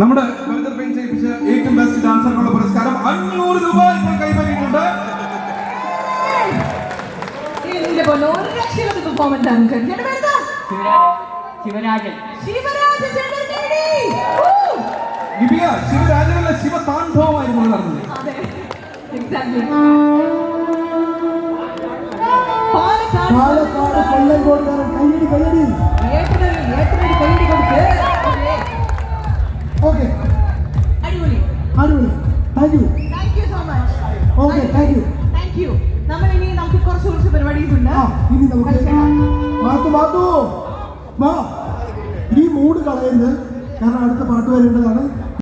നമ്മുടെ ഏറ്റവും ബെസ്റ്റ് ഡാൻസറിനുള്ള പുരസ്കാരം 500 രൂപ ഇപ്പോൾ കൈവരിയിട്ടുണ്ട്. ശിവരാജനല്ല, ശിവതാണ്ഡവമായിരുന്നു നടന്നത്. പാലക്കാട് കൊല്ലങ്കോട്ടുകാരൻ കൈയടി കൈയടി. ഓക്കെ, അടിപൊളി അടിപൊളി. Thank you. Thank you so much. Okay, thank you. Thank you. നമുക്ക് കുറച്ച് പരിപാടീസ് ഉണ്ട്. ഇനി നമുക്ക് മാത്തു വാ, ഈ മൂഡ് കളയരുത്, കാരണം അടുത്ത പാട്ട് വരേണ്ടതാണ്.